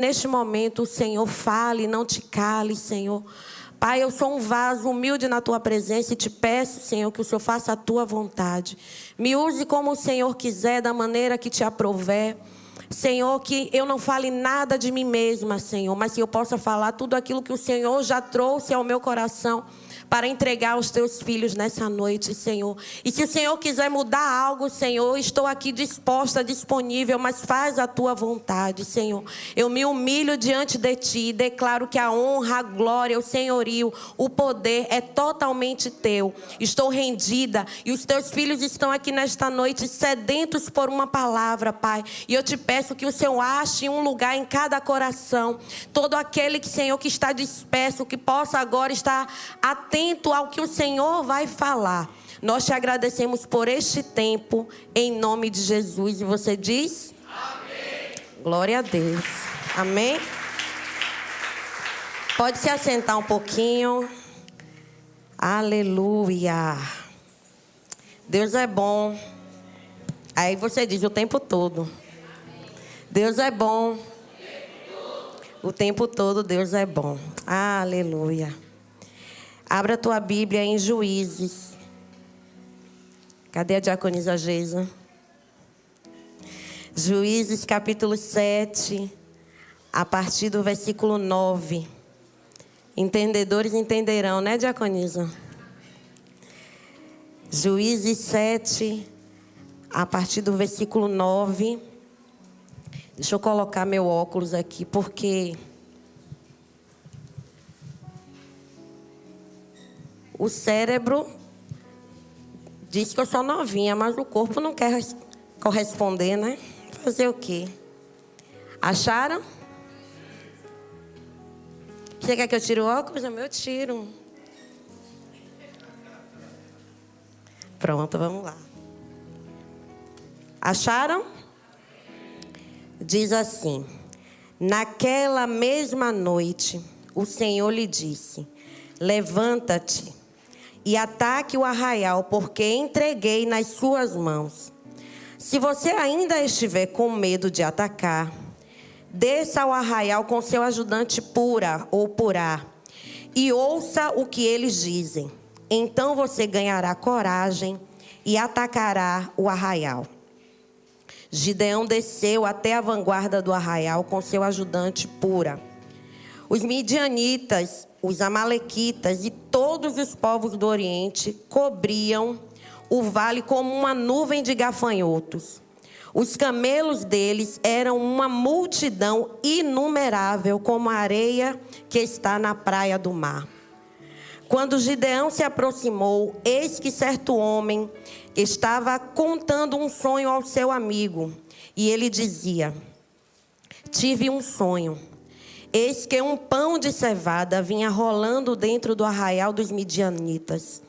Neste momento, o Senhor fale, não te cale, Senhor. Pai, eu sou um vaso humilde na tua presença e te peço, Senhor, que o Senhor faça a tua vontade. Me use como o Senhor quiser, da maneira que te aprouver. Senhor, que eu não fale nada de mim mesma, Senhor, mas que eu possa falar tudo aquilo que o Senhor já trouxe ao meu coração para entregar aos teus filhos nessa noite, Senhor. E se o Senhor quiser mudar algo, Senhor, estou aqui disposta, disponível, mas faz a tua vontade, Senhor. Eu me humilho diante de ti e declaro que a honra, a glória, o senhorio, o poder é totalmente teu. Estou rendida e os teus filhos estão aqui nesta noite sedentos por uma palavra, Pai. E eu te peço que o Senhor ache um lugar em cada coração. Todo aquele que, Senhor, que está disperso, que possa agora estar atento ao que o Senhor vai falar. Nós te agradecemos por este tempo, em nome de Jesus. E você diz? Amém. Glória a Deus. Amém? Pode se assentar um pouquinho. Aleluia. Deus é bom. Aí você diz o tempo todo. Deus é bom. O tempo todo Deus é bom. Aleluia. Abra a tua Bíblia em Juízes. Cadê a diaconisa Geisa? Juízes capítulo 7, a partir do versículo 9. Entendedores entenderão, né, diaconisa? Juízes 7, a partir do versículo 9. Deixa eu colocar meu óculos aqui, porque o cérebro diz que eu sou novinha, mas o corpo não quer corresponder, né? Fazer o quê? Acharam? Você quer que eu tire o óculos? Eu tiro. Pronto, vamos lá. Acharam? Diz assim: naquela mesma noite, o Senhor lhe disse: levanta-te e ataque o arraial, porque entreguei nas suas mãos. Se você ainda estiver com medo de atacar, desça ao arraial com seu ajudante Pura ou Purá e ouça o que eles dizem. Então você ganhará coragem e atacará o arraial. Gideão desceu até a vanguarda do arraial com seu ajudante Pura. Os midianitas, os amalequitas e todos os povos do Oriente cobriam o vale como uma nuvem de gafanhotos. Os camelos deles eram uma multidão inumerável, como a areia que está na praia do mar. Quando Gideão se aproximou, eis que certo homem estava contando um sonho ao seu amigo. E ele dizia: tive um sonho. Eis que um pão de cevada vinha rolando dentro do arraial dos midianitas.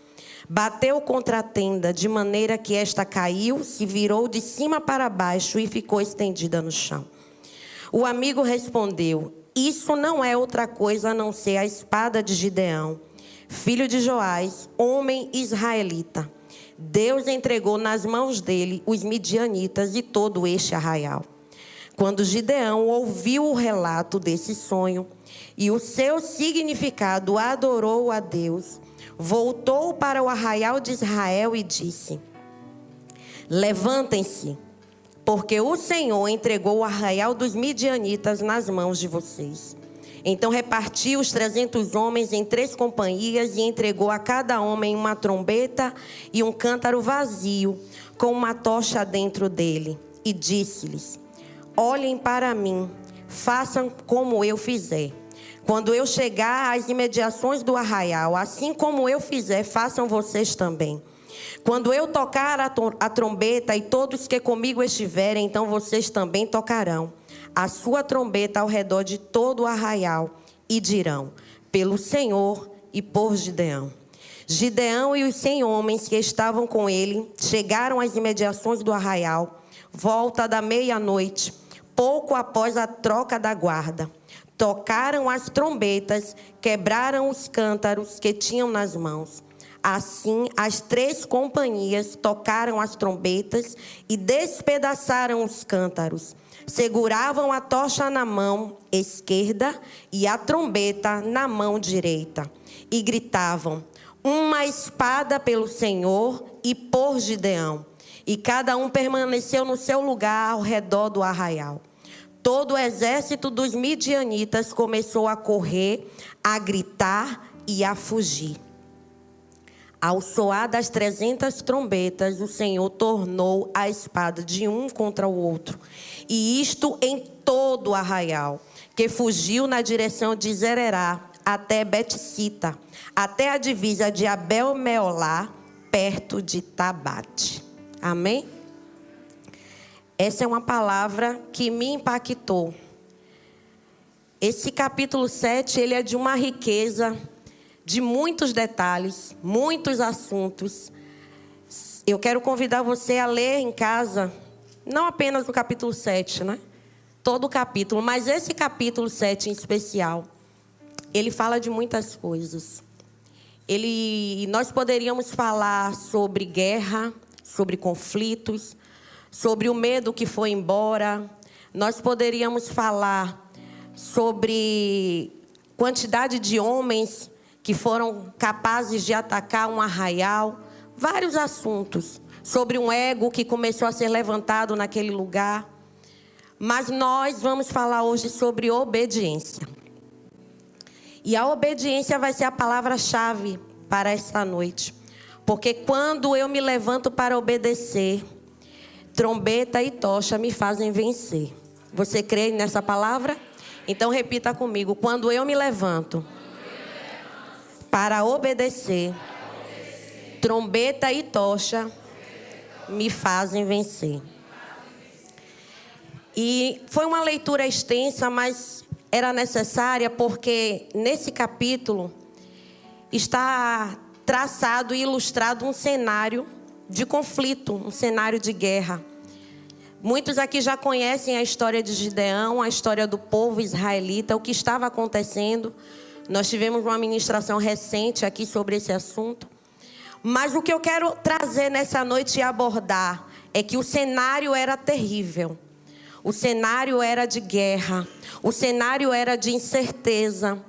Bateu contra a tenda, de maneira que esta caiu, se virou de cima para baixo e ficou estendida no chão. O amigo respondeu: isso não é outra coisa a não ser a espada de Gideão, filho de Joás, homem israelita. Deus entregou nas mãos dele os midianitas e todo este arraial. Quando Gideão ouviu o relato desse sonho e o seu significado, adorou a Deus, voltou para o arraial de Israel e disse: levantem-se, porque o Senhor entregou o arraial dos midianitas nas mãos de vocês. Então repartiu os 300 homens em 3 companhias e entregou a cada homem uma trombeta e um cântaro vazio, com uma tocha dentro dele. E disse-lhes: olhem para mim, façam como eu fizer. Quando eu chegar às imediações do arraial, assim como eu fizer, façam vocês também. Quando eu tocar a trombeta e todos que comigo estiverem, então vocês também tocarão a sua trombeta ao redor de todo o arraial e dirão: pelo Senhor e por Gideão. Gideão e os 100 homens que estavam com ele chegaram às imediações do arraial, volta da meia-noite, pouco após a troca da guarda. Tocaram as trombetas, quebraram os cântaros que tinham nas mãos. Assim, as 3 companhias tocaram as trombetas e despedaçaram os cântaros. Seguravam a tocha na mão esquerda e a trombeta na mão direita. E gritavam: uma espada pelo Senhor e por Gideão. E cada um permaneceu no seu lugar ao redor do arraial. Todo o exército dos midianitas começou a correr, a gritar e a fugir. Ao soar das 300 trombetas, o Senhor tornou a espada de um contra o outro. E isto em todo o arraial, que fugiu na direção de Zererá até Betsita, até a divisa de Abel-Meolá, perto de Tabate. Amém? Essa é uma palavra que me impactou. Esse capítulo 7, ele é de uma riqueza, de muitos detalhes, muitos assuntos. Eu quero convidar você a ler em casa, não apenas o capítulo 7, né? Todo o capítulo, mas esse capítulo 7 em especial, ele fala de muitas coisas. Nós poderíamos falar sobre guerra, sobre conflitos, sobre o medo que foi embora. Nós poderíamos falar sobre quantidade de homens que foram capazes de atacar um arraial. Vários assuntos. Sobre um ego que começou a ser levantado naquele lugar. Mas nós vamos falar hoje sobre obediência. E a obediência vai ser a palavra-chave para esta noite. Porque quando eu me levanto para obedecer, trombeta e tocha me fazem vencer. Você crê nessa palavra? Então repita comigo. Quando eu me levanto para obedecer, trombeta e tocha me fazem vencer. E foi uma leitura extensa, mas era necessária porque nesse capítulo está traçado e ilustrado um cenário de conflito, um cenário de guerra. Muitos aqui já conhecem a história de Gideão, a história do povo israelita, o que estava acontecendo. Nós tivemos uma ministração recente aqui sobre esse assunto. Mas o que eu quero trazer nessa noite e abordar é que o cenário era terrível. O cenário era de guerra. O cenário era de incerteza.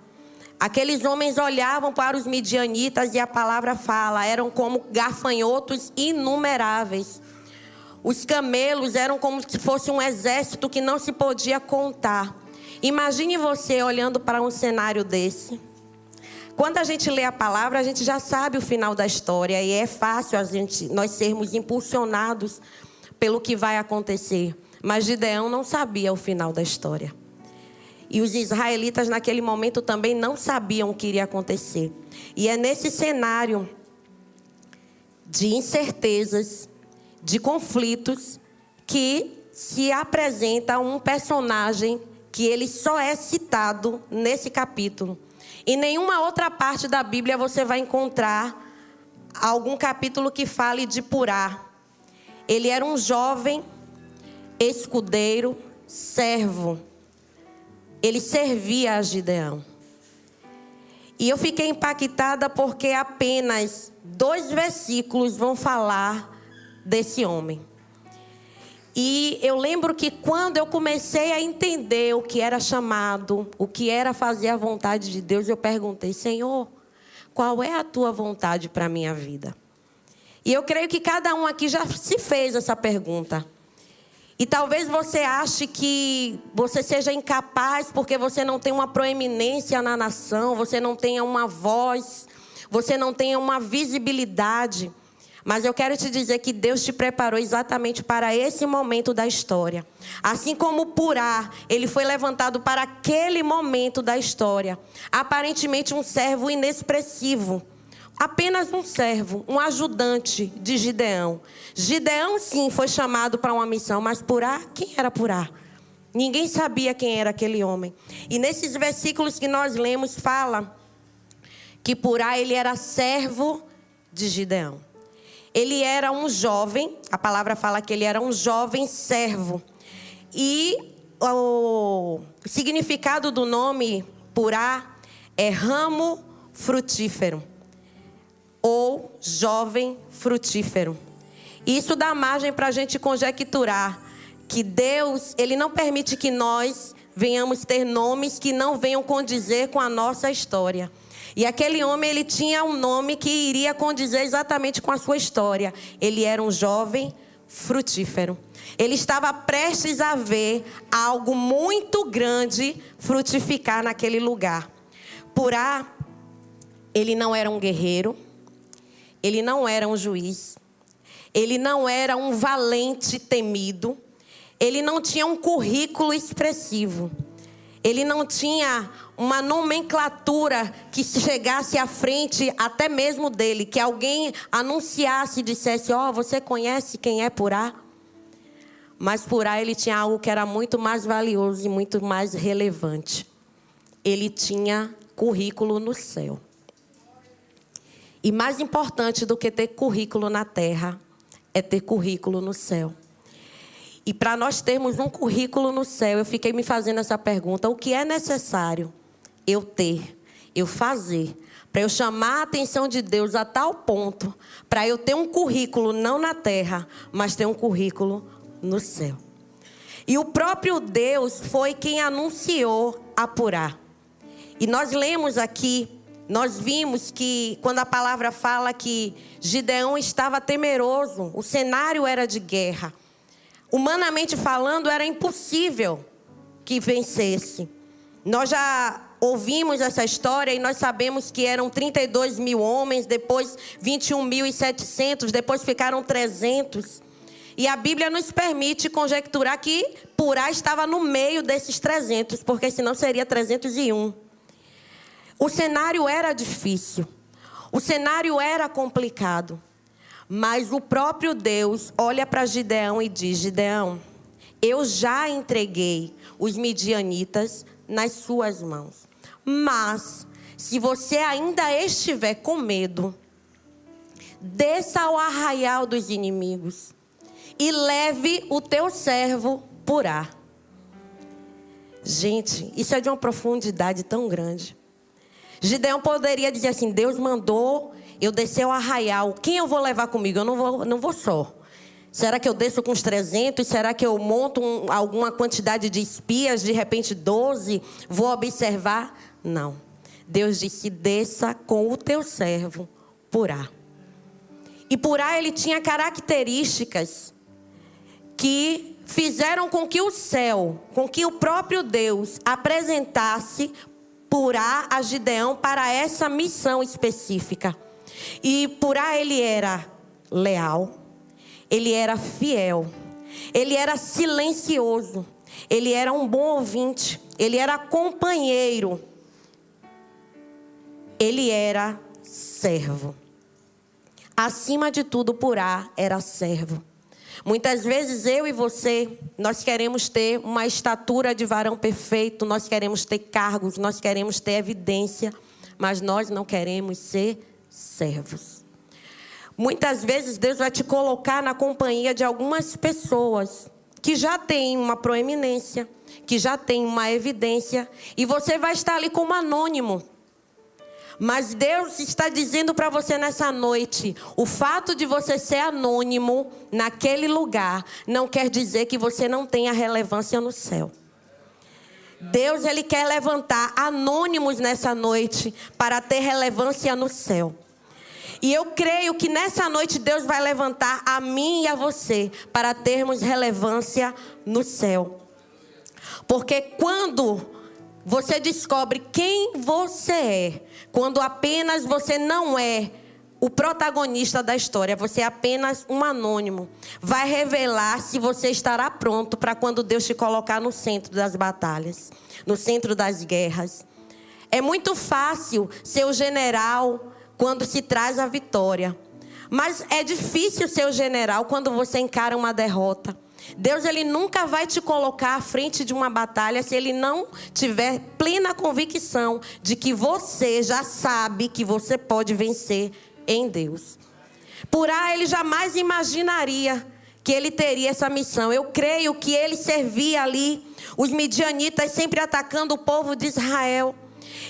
Aqueles homens olhavam para os midianitas e a palavra fala, eram como gafanhotos inumeráveis. Os camelos eram como se fosse um exército que não se podia contar. Imagine você olhando para um cenário desse. Quando a gente lê a palavra, a gente já sabe o final da história. E é fácil nós sermos impulsionados pelo que vai acontecer. Mas Gideão não sabia o final da história. E os israelitas naquele momento também não sabiam o que iria acontecer. E é nesse cenário de incertezas, de conflitos, que se apresenta um personagem que ele só é citado nesse capítulo. Em nenhuma outra parte da Bíblia você vai encontrar algum capítulo que fale de Purá. Ele era um jovem escudeiro, servo. Ele servia a Gideão. E eu fiquei impactada porque apenas 2 versículos vão falar desse homem. E eu lembro que quando eu comecei a entender o que era chamado, o que era fazer a vontade de Deus, eu perguntei: Senhor, qual é a tua vontade para a minha vida? E eu creio que cada um aqui já se fez essa pergunta. E talvez você ache que você seja incapaz porque você não tem uma proeminência na nação, você não tenha uma voz, você não tenha uma visibilidade. Mas eu quero te dizer que Deus te preparou exatamente para esse momento da história. Assim como Purá, ele foi levantado para aquele momento da história. Aparentemente um servo inexpressivo. Apenas um servo, um ajudante de Gideão. Gideão, sim, foi chamado para uma missão, mas Purá, quem era Purá? Ninguém sabia quem era aquele homem. E nesses versículos que nós lemos, fala que Purá, ele era servo de Gideão. Ele era um jovem, a palavra fala que ele era um jovem servo. E o significado do nome Purá é ramo frutífero. Ou jovem frutífero. Isso dá margem para a gente conjecturar que Deus, Ele não permite que nós venhamos ter nomes que não venham condizer com a nossa história. E aquele homem, ele tinha um nome que iria condizer exatamente com a sua história. Ele era um jovem frutífero. Ele estava prestes a ver algo muito grande frutificar naquele lugar. Purá, ele não era um guerreiro, ele não era um juiz, ele não era um valente temido, ele não tinha um currículo expressivo, ele não tinha uma nomenclatura que chegasse à frente até mesmo dele, que alguém anunciasse e dissesse: ó, você conhece quem é Purá? Mas Purá, ele tinha algo que era muito mais valioso e muito mais relevante. Ele tinha currículo no céu. E mais importante do que ter currículo na terra é ter currículo no céu. E para nós termos um currículo no céu, eu fiquei me fazendo essa pergunta: o que é necessário eu ter, eu fazer, para eu chamar a atenção de Deus a tal ponto, para eu ter um currículo não na terra, mas ter um currículo no céu? E o próprio Deus foi quem anunciou a Purá. E nós lemos aqui, nós vimos que quando a palavra fala que Gideão estava temeroso, o cenário era de guerra. Humanamente falando, era impossível que vencesse. Nós já ouvimos essa história e nós sabemos que eram 32 mil homens, depois 21.700, depois ficaram 300. E a Bíblia nos permite conjecturar que Purá estava no meio desses 300, porque senão seria 301. O cenário era difícil, o cenário era complicado, mas o próprio Deus olha para Gideão e diz: Gideão, eu já entreguei os midianitas nas suas mãos, mas se você ainda estiver com medo, desça ao arraial dos inimigos e leve o teu servo Purá. Gente, isso é de uma profundidade tão grande. Gideão poderia dizer assim: Deus mandou eu descer ao arraial, quem eu vou levar comigo? Eu não vou só. Será que eu desço com os 300? Será que eu monto alguma quantidade de espias, de repente 12? Vou observar? Não. Deus disse: desça com o teu servo Purá. E Purá, ele tinha características que fizeram com que o céu, com que o próprio Deus apresentasse Purá a Gideão para essa missão específica. E Purá, ele era leal, ele era fiel, ele era silencioso, ele era um bom ouvinte, ele era companheiro, ele era servo. Acima de tudo, Purá era servo. Muitas vezes eu e você, nós queremos ter uma estatura de varão perfeito, nós queremos ter cargos, nós queremos ter evidência, mas nós não queremos ser servos. Muitas vezes Deus vai te colocar na companhia de algumas pessoas que já têm uma proeminência, que já têm uma evidência, e você vai estar ali como anônimo. Mas Deus está dizendo para você nessa noite: o fato de você ser anônimo naquele lugar não quer dizer que você não tenha relevância no céu. Deus, ele quer levantar anônimos nessa noite para ter relevância no céu. E eu creio que nessa noite Deus vai levantar a mim e a você para termos relevância no céu. Porque quando você descobre quem você é, quando apenas você não é o protagonista da história, você é apenas um anônimo, vai revelar se você estará pronto para quando Deus te colocar no centro das batalhas, no centro das guerras. É muito fácil ser o general quando se traz a vitória, mas é difícil ser o general quando você encara uma derrota. Deus, ele nunca vai te colocar à frente de uma batalha se ele não tiver plena convicção de que você já sabe que você pode vencer em Deus. Purá, ele jamais imaginaria que ele teria essa missão. Eu creio que ele servia ali, os midianitas sempre atacando o povo de Israel,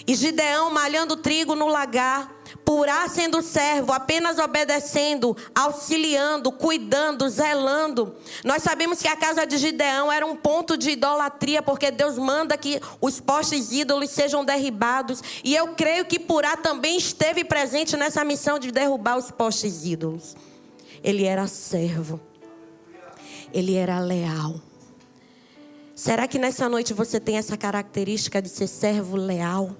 e Gideão malhando trigo no lagar. Purá sendo servo, apenas obedecendo, auxiliando, cuidando, zelando. Nós sabemos que a casa de Gideão era um ponto de idolatria, porque Deus manda que os postes ídolos sejam derribados. E eu creio que Purá também esteve presente nessa missão de derrubar os postes ídolos. Ele era servo. Ele era leal. Será que nessa noite você tem essa característica de ser servo leal?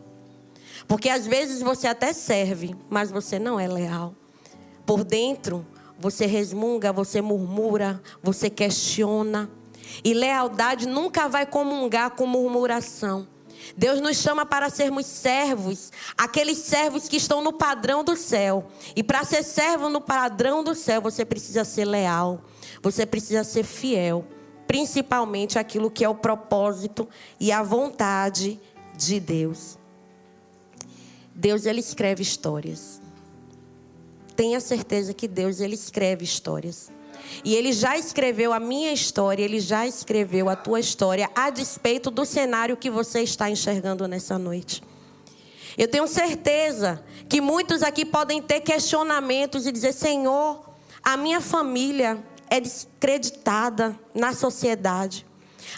Porque às vezes você até serve, mas você não é leal. Por dentro, você resmunga, você murmura, você questiona. E lealdade nunca vai comungar com murmuração. Deus nos chama para sermos servos, aqueles servos que estão no padrão do céu. E para ser servo no padrão do céu, você precisa ser leal, você precisa ser fiel. Principalmente aquilo que é o propósito e a vontade de Deus. Deus, Ele escreve histórias. Tenha certeza que Deus, Ele escreve histórias. E Ele já escreveu a minha história, Ele já escreveu a tua história, a despeito do cenário que você está enxergando nessa noite. Eu tenho certeza que muitos aqui podem ter questionamentos e dizer: Senhor, a minha família é descreditada na sociedade.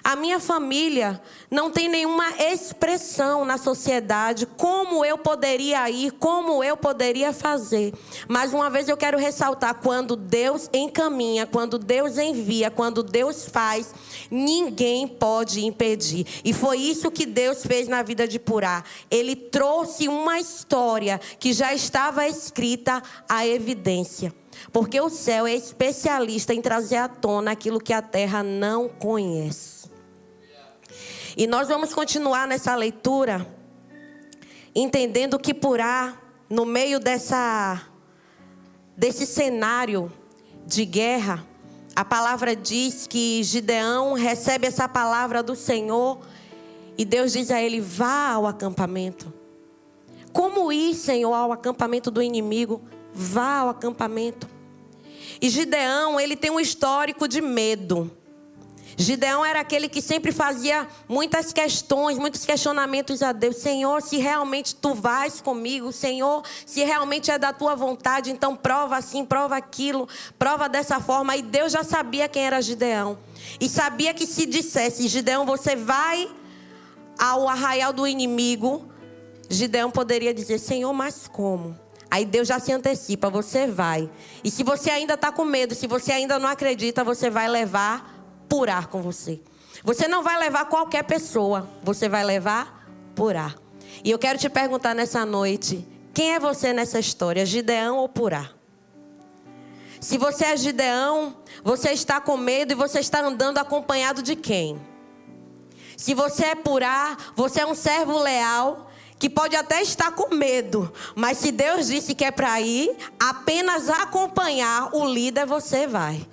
A minha família não tem nenhuma expressão na sociedade. Como eu poderia ir? Como eu poderia fazer? Mais uma vez eu quero ressaltar: quando Deus encaminha, quando Deus envia, quando Deus faz, ninguém pode impedir. E foi isso que Deus fez na vida de Purá. Ele trouxe uma história que já estava escrita à evidência. Porque o céu é especialista em trazer à tona aquilo que a terra não conhece. E nós vamos continuar nessa leitura, entendendo que Purá, no meio desse cenário de guerra, a palavra diz que Gideão recebe essa palavra do Senhor e Deus diz a ele: vá ao acampamento. Como ir, Senhor, ao acampamento do inimigo? Vá ao acampamento. E Gideão, ele tem um histórico de medo. Gideão era aquele que sempre fazia muitas questões, muitos questionamentos a Deus. Senhor, se realmente tu vais comigo, Senhor, se realmente é da tua vontade, então prova assim, prova aquilo, prova dessa forma. E Deus já sabia quem era Gideão. E sabia que se dissesse: Gideão, você vai ao arraial do inimigo, Gideão poderia dizer: Senhor, mas como? Aí Deus já se antecipa: você vai. E se você ainda está com medo, se você ainda não acredita, você vai levar Purá com você. Você não vai levar qualquer pessoa, você vai levar Purá. E eu quero te perguntar nessa noite: quem é você nessa história, Gideão ou Purá? Se você é Gideão, você está com medo e você está andando acompanhado de quem? Se você é Purá, você é um servo leal que pode até estar com medo, mas se Deus disse que é para ir, apenas acompanhar o líder, você vai.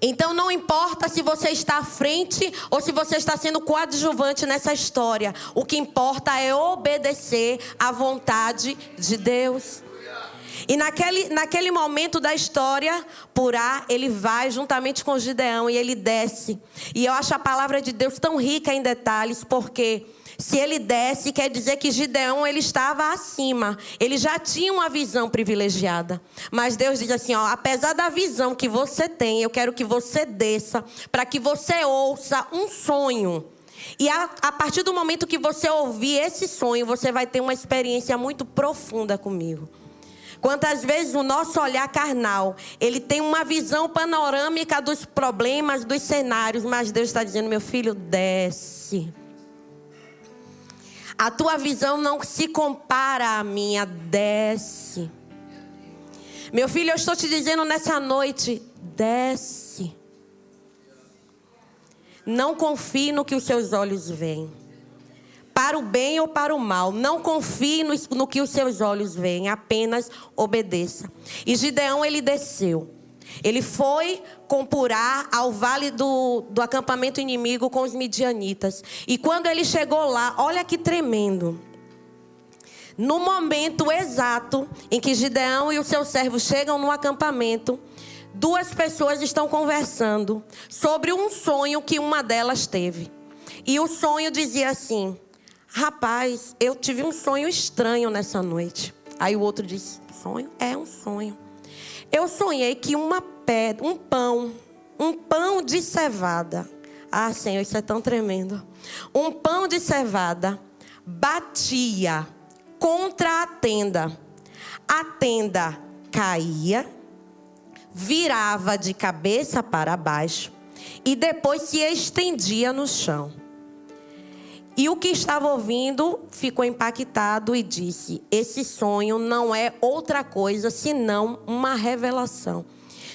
Então não importa se você está à frente ou se você está sendo coadjuvante nessa história. O que importa é obedecer à vontade de Deus. E naquele momento da história, Purá, ele vai juntamente com Gideão e ele desce. E eu acho a palavra de Deus tão rica em detalhes, porque se ele desce, quer dizer que Gideão, ele estava acima. Ele já tinha uma visão privilegiada. Mas Deus diz assim, ó: apesar da visão que você tem, eu quero que você desça, para que você ouça um sonho. E a partir do momento que você ouvir esse sonho, você vai ter uma experiência muito profunda comigo. Quantas vezes o nosso olhar carnal, ele tem uma visão panorâmica dos problemas, dos cenários, mas Deus está dizendo: meu filho, desce. A tua visão não se compara à minha, desce. Meu filho, eu estou te dizendo nessa noite: desce. Não confie no que os seus olhos veem. Para o bem ou para o mal, não confie no que os seus olhos veem, apenas obedeça. E Gideão, ele desceu. Ele foi com Purá ao vale do acampamento inimigo com os midianitas. E quando ele chegou lá, olha que tremendo. No momento exato em que Gideão e os seus servos chegam no acampamento, duas pessoas estão conversando sobre um sonho que uma delas teve. E o sonho dizia assim: rapaz, eu tive um sonho estranho nessa noite. Aí o outro disse, sonho? É um sonho. Eu sonhei que uma pedra, um pão de cevada. Ah, Senhor, isso é tão tremendo. Um pão de cevada batia contra a tenda. A tenda caía, virava de cabeça para baixo e depois se estendia no chão. E o que estava ouvindo ficou impactado e disse, esse sonho não é outra coisa senão uma revelação.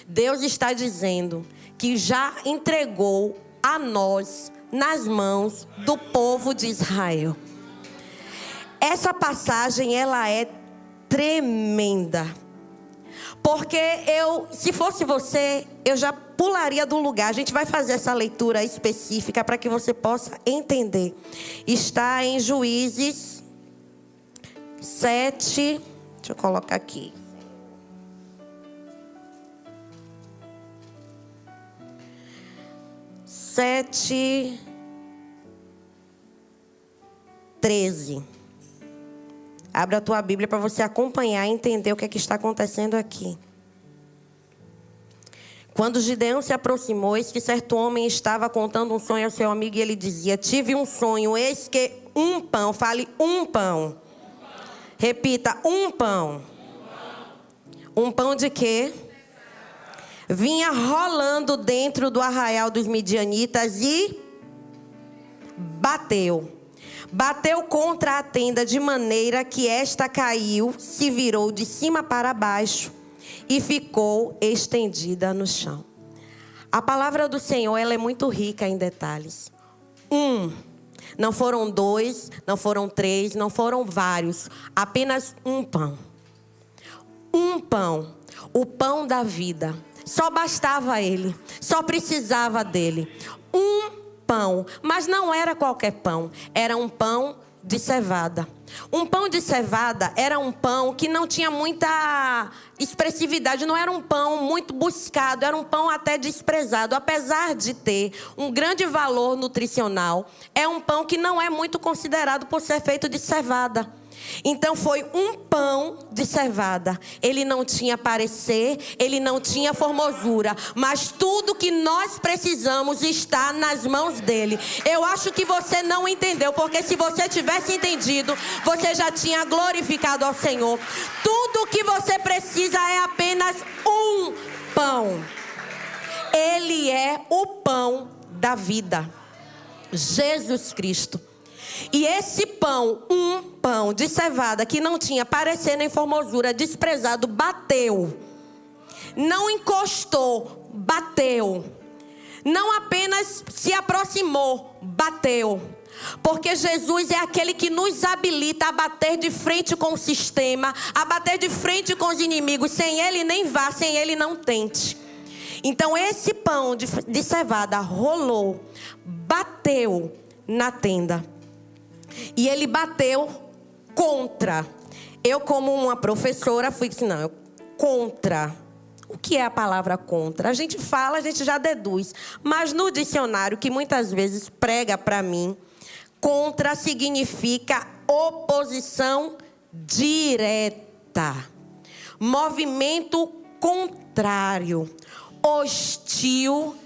Deus está dizendo que já entregou a nós nas mãos do povo de Israel. Essa passagem, ela é tremenda. Porque se fosse você, eu já pularia do lugar. A gente vai fazer essa leitura específica para que você possa entender. Está em Juízes 7. Deixa eu colocar aqui. Sete, 13. Abra a tua Bíblia para você acompanhar e entender o que é que está acontecendo aqui. Quando Gideão se aproximou, eis que certo homem estava contando um sonho ao seu amigo e ele dizia, tive um sonho, eis que um pão, fale um pão. Repita, um pão. Um pão de quê? Vinha rolando dentro do arraial dos midianitas e bateu. Bateu contra a tenda de maneira que esta caiu, se virou de cima para baixo e ficou estendida no chão. A palavra do Senhor, ela é muito rica em detalhes. Não foram 2, não foram 3, não foram vários. Apenas um pão. Um pão. O pão da vida. Só bastava ele. Só precisava dele. Um pão, mas não era qualquer pão, era um pão de cevada. Um pão de cevada era um pão que não tinha muita expressividade, não era um pão muito buscado, era um pão até desprezado, apesar de ter um grande valor nutricional. É um pão que não é muito considerado por ser feito de cevada. Então foi um pão de cevada. Ele não tinha parecer, ele não tinha formosura, mas tudo que nós precisamos está nas mãos dele. Eu acho que você não entendeu, porque se você tivesse entendido, você já tinha glorificado ao Senhor. Tudo que você precisa é apenas um pão. Ele é o pão da vida, Jesus Cristo. E esse pão, um pão de cevada que não tinha parecer nem formosura, desprezado, bateu. Não encostou, bateu. Não apenas se aproximou, bateu. Porque Jesus é aquele que nos habilita a bater de frente com o sistema, a bater de frente com os inimigos. Sem ele nem vá, sem ele não tente. Então esse pão de cevada rolou, bateu na tenda. E ele bateu contra. Eu, como uma professora, fui assim, não, contra. O que é a palavra contra? A gente fala, a gente já deduz. Mas no dicionário, que muitas vezes prega para mim, contra significa oposição direta. Movimento contrário. Hostil,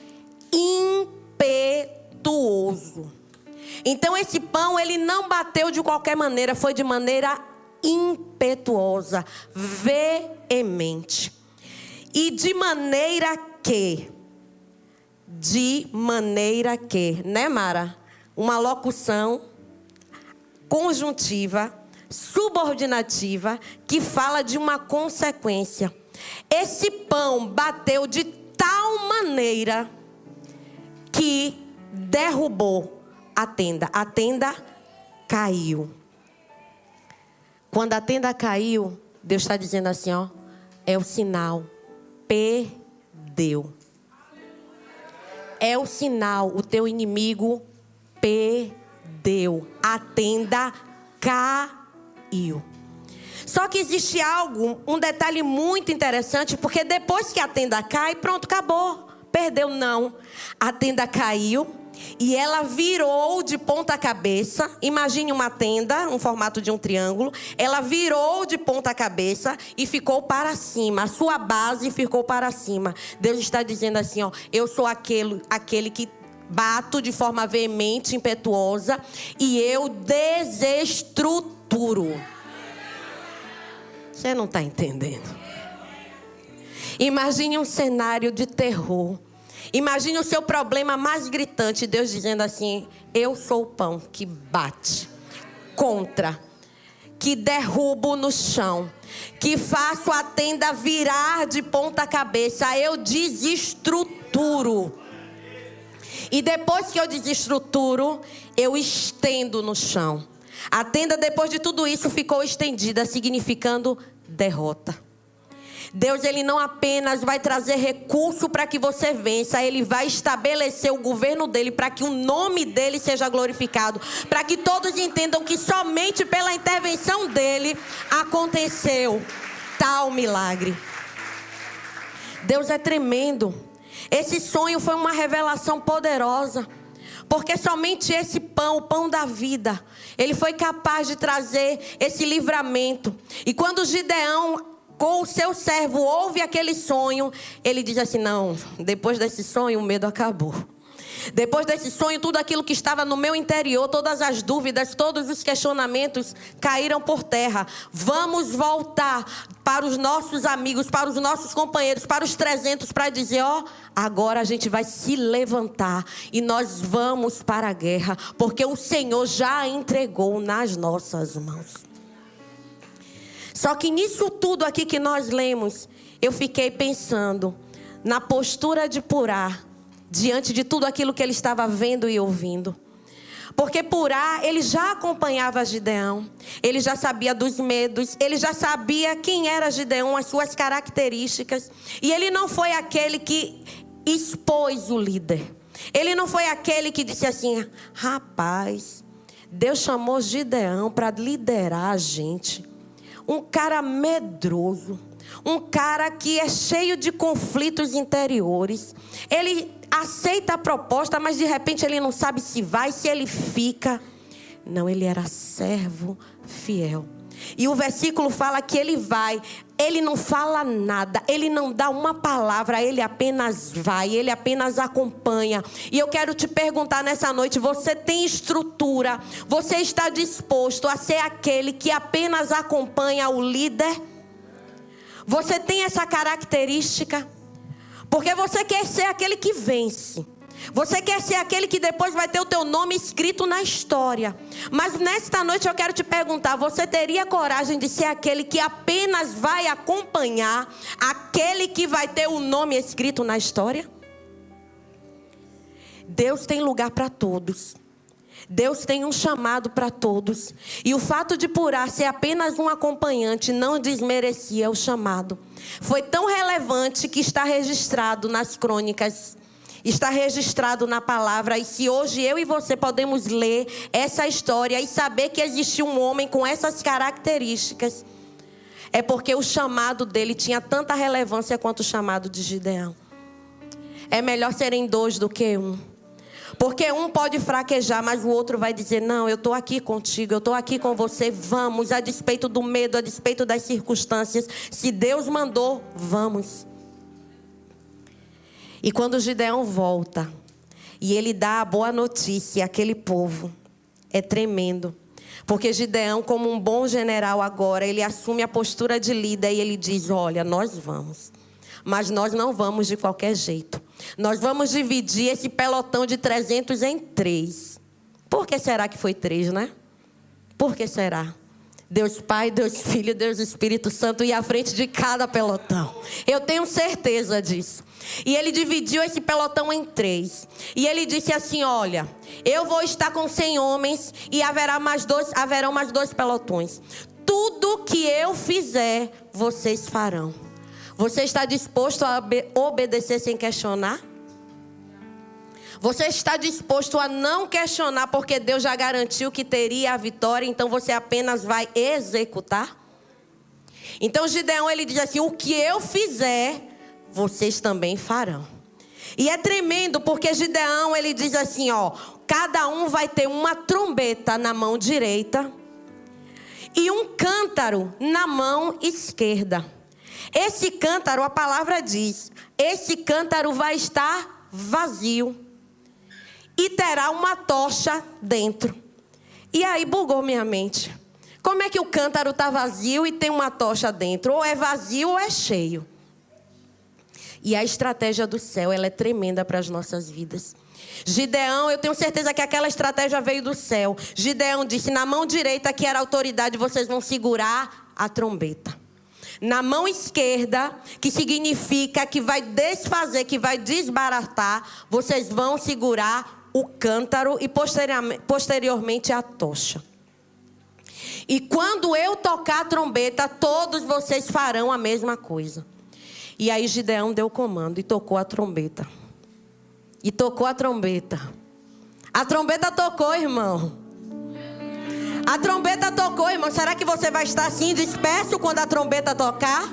impetuoso. Então esse pão, ele não bateu de qualquer maneira, foi de maneira impetuosa, veemente. E de maneira que, né, Mara? Uma locução conjuntiva, subordinativa, que fala de uma consequência. Esse pão bateu de tal maneira que derrubou a tenda. A tenda caiu. Quando a tenda caiu, Deus está dizendo assim, ó, é o sinal, perdeu. É o sinal, o teu inimigo perdeu. A tenda caiu. Só que existe um detalhe muito interessante, porque depois que a tenda cai, pronto, acabou. Perdeu, não. A tenda caiu. E ela virou de ponta cabeça. Imagine uma tenda, um formato de um triângulo. Ela virou de ponta cabeça e ficou para cima. A sua base ficou para cima. Deus está dizendo assim, ó, eu sou aquele que bato de forma veemente, impetuosa, e eu desestruturo. Você não está entendendo? Imagine um cenário de terror. Imagine o seu problema mais gritante. Deus dizendo assim, eu sou o pão que bate contra, que derrubo no chão, que faço a tenda virar de ponta cabeça. Eu desestruturo. E depois que eu desestruturo, eu estendo no chão. A tenda, depois de tudo isso, ficou estendida, significando derrota. Deus, Ele não apenas vai trazer recurso para que você vença, Ele vai estabelecer o governo dEle para que o nome dEle seja glorificado, para que todos entendam que somente pela intervenção dEle aconteceu tal milagre. Deus é tremendo. Esse sonho foi uma revelação poderosa, porque somente esse pão, o pão da vida, ele foi capaz de trazer esse livramento. E quando Gideão, com o seu servo, ouve aquele sonho, ele diz assim, não, depois desse sonho o medo acabou. Depois desse sonho, tudo aquilo que estava no meu interior, todas as dúvidas, todos os questionamentos caíram por terra. Vamos voltar para os nossos amigos, para os nossos companheiros, para os 300, para dizer, ó, agora a gente vai se levantar e nós vamos para a guerra, porque o Senhor já entregou nas nossas mãos. Só que nisso tudo aqui que nós lemos, eu fiquei pensando na postura de Purá, diante de tudo aquilo que ele estava vendo e ouvindo. Porque Purá, ele já acompanhava Gideão, ele já sabia dos medos, ele já sabia quem era Gideão, as suas características. E ele não foi aquele que expôs o líder. Ele não foi aquele que disse assim, rapaz, Deus chamou Gideão para liderar a gente. Um cara medroso, um cara que é cheio de conflitos interiores. Ele aceita a proposta, mas de repente ele não sabe se vai, se ele fica. Não, ele era servo fiel. E o versículo fala que ele vai, ele não fala nada, ele não dá uma palavra, ele apenas vai, ele apenas acompanha. E eu quero te perguntar nessa noite, você tem estrutura? Você está disposto a ser aquele que apenas acompanha o líder? Você tem essa característica? Porque você quer ser aquele que vence. Você quer ser aquele que depois vai ter o teu nome escrito na história. Mas nesta noite eu quero te perguntar, você teria coragem de ser aquele que apenas vai acompanhar aquele que vai ter o nome escrito na história? Deus tem lugar para todos. Deus tem um chamado para todos. E o fato de Purá ser apenas um acompanhante não desmerecia o chamado. Foi tão relevante que está registrado nas crônicas. Está registrado na palavra. E se hoje eu e você podemos ler essa história e saber que existe um homem com essas características, é porque o chamado dele tinha tanta relevância quanto o chamado de Gideão. É melhor serem dois do que um. Porque um pode fraquejar, mas o outro vai dizer, não, eu estou aqui contigo, eu estou aqui com você, vamos, a despeito do medo, a despeito das circunstâncias. Se Deus mandou, vamos. E quando Gideão volta e ele dá a boa notícia àquele povo, é tremendo. Porque Gideão, como um bom general agora, ele assume a postura de líder e ele diz, olha, nós vamos. Mas nós não vamos de qualquer jeito. Nós vamos dividir esse pelotão de 300 em 3. Por que será que foi 3, né? Por que será? Deus Pai, Deus Filho, Deus Espírito Santo ia à frente de cada pelotão. Eu tenho certeza disso. E ele dividiu esse pelotão em 3. E ele disse assim, olha, eu vou estar com 100 homens e haverão mais 2 pelotões. Tudo que eu fizer, vocês farão. Você está disposto a obedecer sem questionar? Você está disposto a não questionar porque Deus já garantiu que teria a vitória, então você apenas vai executar? Então Gideão, ele diz assim, o que eu fizer, vocês também farão. E é tremendo porque Gideão, ele diz assim, ó: cada um vai ter uma trombeta na mão direita e um cântaro na mão esquerda. Esse cântaro, a palavra diz, esse cântaro vai estar vazio e terá uma tocha dentro. E aí bugou minha mente. Como é que o cântaro está vazio e tem uma tocha dentro? Ou é vazio ou é cheio. E a estratégia do céu, ela é tremenda para as nossas vidas. Gideão, eu tenho certeza que aquela estratégia veio do céu. Gideão disse: na mão direita, que era a autoridade, vocês vão segurar a trombeta. Na mão esquerda, que significa que vai desfazer, que vai desbaratar, vocês vão segurar o cântaro e posteriormente a tocha. E quando eu tocar a trombeta, todos vocês farão a mesma coisa. E aí Gideão deu o comando e tocou a trombeta. E tocou a trombeta. A trombeta tocou, irmão. A trombeta tocou, irmão. Será que você vai estar assim disperso quando a trombeta tocar?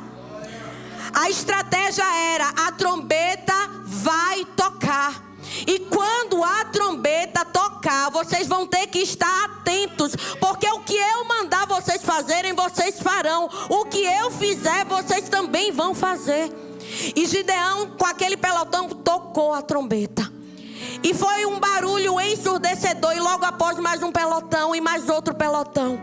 A estratégia era: a trombeta vai tocar. E quando a trombeta tocar, vocês vão ter que estar atentos, porque o que eu mandar vocês fazerem, vocês farão. O que eu fizer, vocês também vão fazer. E Gideão, com aquele pelotão, tocou a trombeta. E foi um barulho ensurdecedor. E logo após, mais um pelotão e mais outro pelotão.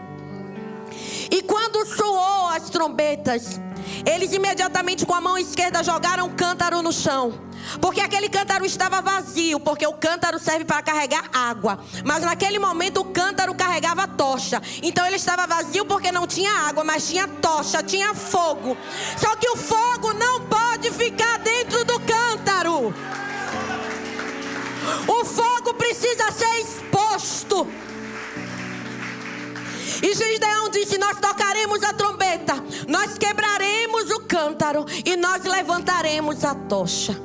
E quando soou as trombetas, eles imediatamente com a mão esquerda jogaram o cântaro no chão. Porque aquele cântaro estava vazio, porque o cântaro serve para carregar água. Mas naquele momento o cântaro carregava tocha. Então ele estava vazio porque não tinha água, mas tinha tocha, tinha fogo. Só que o fogo não pode ficar dentro do cântaro. O fogo precisa ser exposto. E Gideão disse: nós tocaremos a trombeta, nós quebraremos o cântaro e nós levantaremos a tocha.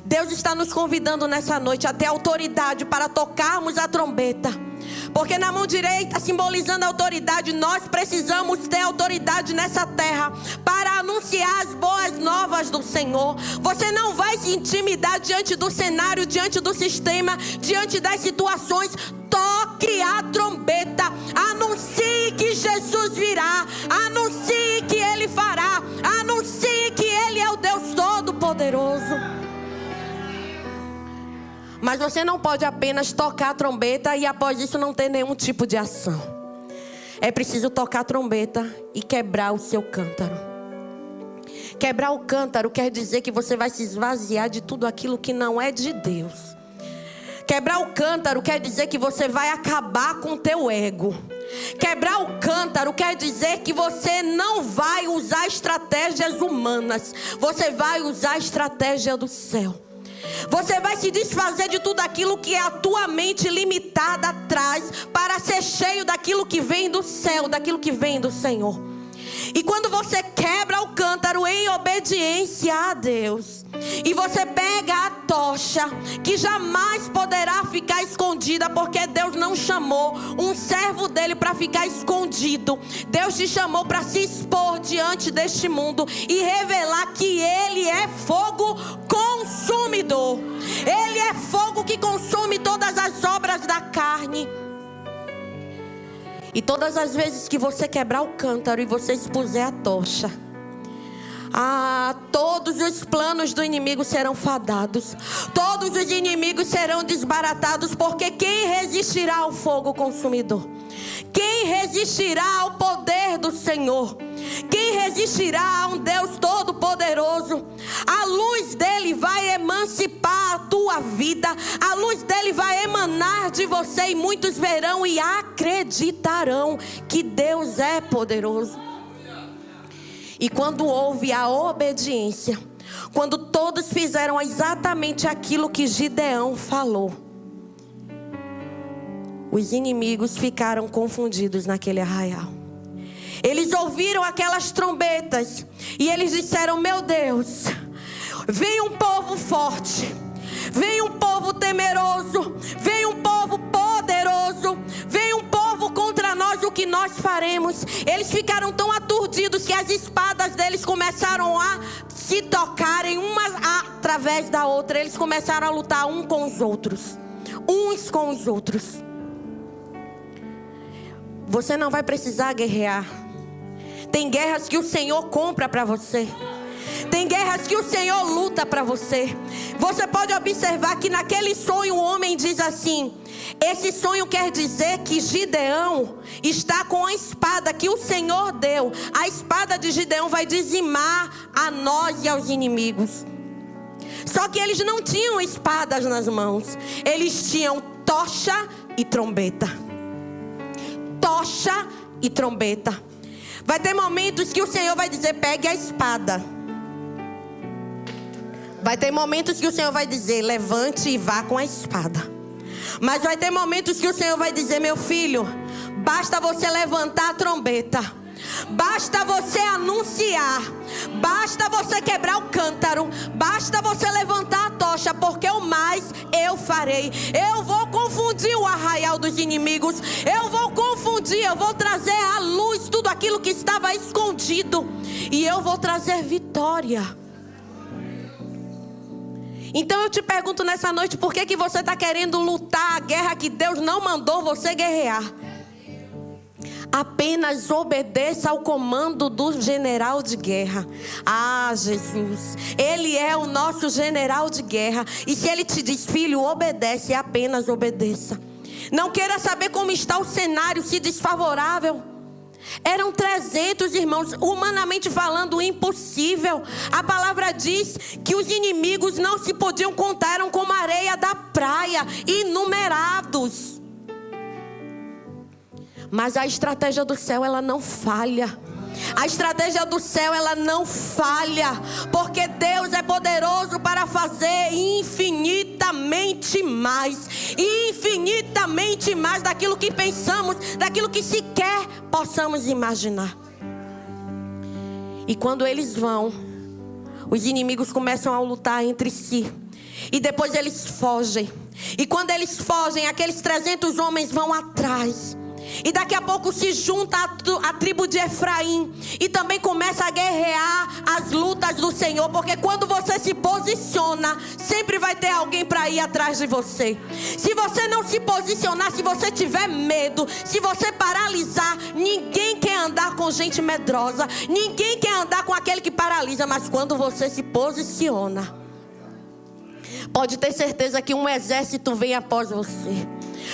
Deus está nos convidando nessa noite a ter autoridade para tocarmos a trombeta. Porque na mão direita, simbolizando a autoridade, nós precisamos ter autoridade nessa terra para anunciar as boas novas do Senhor. Você não vai se intimidar diante do cenário, diante do sistema, diante das situações. Toque a trombeta, anuncie que Jesus virá, anuncie que Ele fará, anuncie que Ele é o Deus Todo-Poderoso. Mas você não pode apenas tocar a trombeta e após isso não ter nenhum tipo de ação. É preciso tocar a trombeta e quebrar o seu cântaro. Quebrar o cântaro quer dizer que você vai se esvaziar de tudo aquilo que não é de Deus. Quebrar o cântaro quer dizer que você vai acabar com o teu ego. Quebrar o cântaro quer dizer que você não vai usar estratégias humanas. Você vai usar a estratégia do céu. Você vai se desfazer de tudo aquilo que a tua mente limitada traz para ser cheio daquilo que vem do céu, daquilo que vem do Senhor. E quando você quebra o cântaro em obediência a Deus, e você pega a tocha, que jamais poderá ficar escondida, porque Deus não chamou um servo dele para ficar escondido. Deus te chamou para se expor diante deste mundo e revelar que Ele é fogo consumidor. Ele é fogo que consome todas as obras da carne. E todas as vezes que você quebrar o cântaro e você expuser a tocha, todos os planos do inimigo serão fadados. Todos os inimigos serão desbaratados. Porque quem resistirá ao fogo consumidor? Quem resistirá ao poder do Senhor? Quem resistirá a um Deus Todo-Poderoso? A luz dele vai emancipar a tua vida. A luz dele vai emanar de você. E muitos verão e acreditarão que Deus é poderoso. E quando houve a obediência, quando todos fizeram exatamente aquilo que Gideão falou, os inimigos ficaram confundidos naquele arraial. Eles ouviram aquelas trombetas e eles disseram: meu Deus, vem um povo forte, vem um povo temeroso, vem um povo poderoso, vem um povo contra nós, o que nós faremos? Eles ficaram tão aturdidos que as espadas deles começaram a se se tocarem uma através da outra, eles começaram a lutar uns com os outros. Você não vai precisar guerrear. Tem guerras que o Senhor compra para você. Tem guerras que o Senhor luta para você. Você pode observar que naquele sonho o homem diz assim: esse sonho quer dizer que Gideão está com a espada que o Senhor deu. A espada de Gideão vai dizimar a nós e aos inimigos. Só que eles não tinham espadas nas mãos. Eles tinham tocha e trombeta. Tocha e trombeta. Vai ter momentos que o Senhor vai dizer: pegue a espada. Vai ter momentos que o Senhor vai dizer: levante e vá com a espada. Mas vai ter momentos que o Senhor vai dizer: meu filho, basta você levantar a trombeta. Basta você anunciar. Basta você quebrar o cântaro. Basta você levantar a tocha, porque o mais eu farei. Eu vou confundir o arraial dos inimigos. Eu vou confundir, eu vou trazer à luz tudo aquilo que estava escondido. E eu vou trazer vitória. Então eu te pergunto nessa noite: por que você está querendo lutar a guerra que Deus não mandou você guerrear? Apenas obedeça ao comando do general de guerra. Ah, Jesus, Ele é o nosso general de guerra. E se Ele te diz: filho, obedece, apenas obedeça. Não queira saber como está o cenário, se desfavorável. Eram 300 irmãos, humanamente falando, impossível. A palavra diz que os inimigos não se podiam contar, eram como a areia da praia, inumerados. Mas a estratégia do céu, ela não falha. A estratégia do céu, ela não falha. Porque Deus é poderoso para fazer infinitamente mais. Infinitamente mais daquilo que pensamos, daquilo que sequer possamos imaginar. E quando eles vão, os inimigos começam a lutar entre si. E depois eles fogem. E quando eles fogem, aqueles 300 homens vão atrás. E daqui a pouco se junta a tribo de Efraim e também começa a guerrear as lutas do Senhor. Porque quando você se posiciona, sempre vai ter alguém para ir atrás de você. Se você não se posicionar, se você tiver medo, se você paralisar, ninguém quer andar com gente medrosa. Ninguém quer andar com aquele que paralisa. Mas quando você se posiciona, pode ter certeza que um exército vem após você.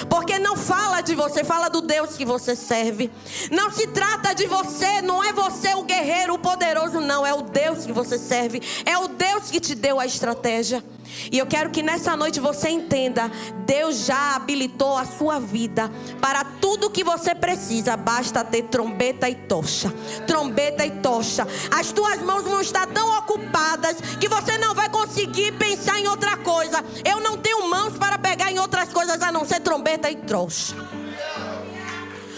Porque não fala de você, fala do Deus que você serve. Não se trata de você, não é você o guerreiro, o poderoso, não. É o Deus que você serve. É o Deus que te deu a estratégia. E eu quero que nessa noite você entenda: Deus já habilitou a sua vida para tudo que você precisa. Basta ter trombeta e tocha. Trombeta e tocha. As tuas mãos vão estar tão ocupadas que você não vai conseguir pensar em outra coisa. Eu não tenho mãos para pegar em outras coisas a não ser trombeta e tocha.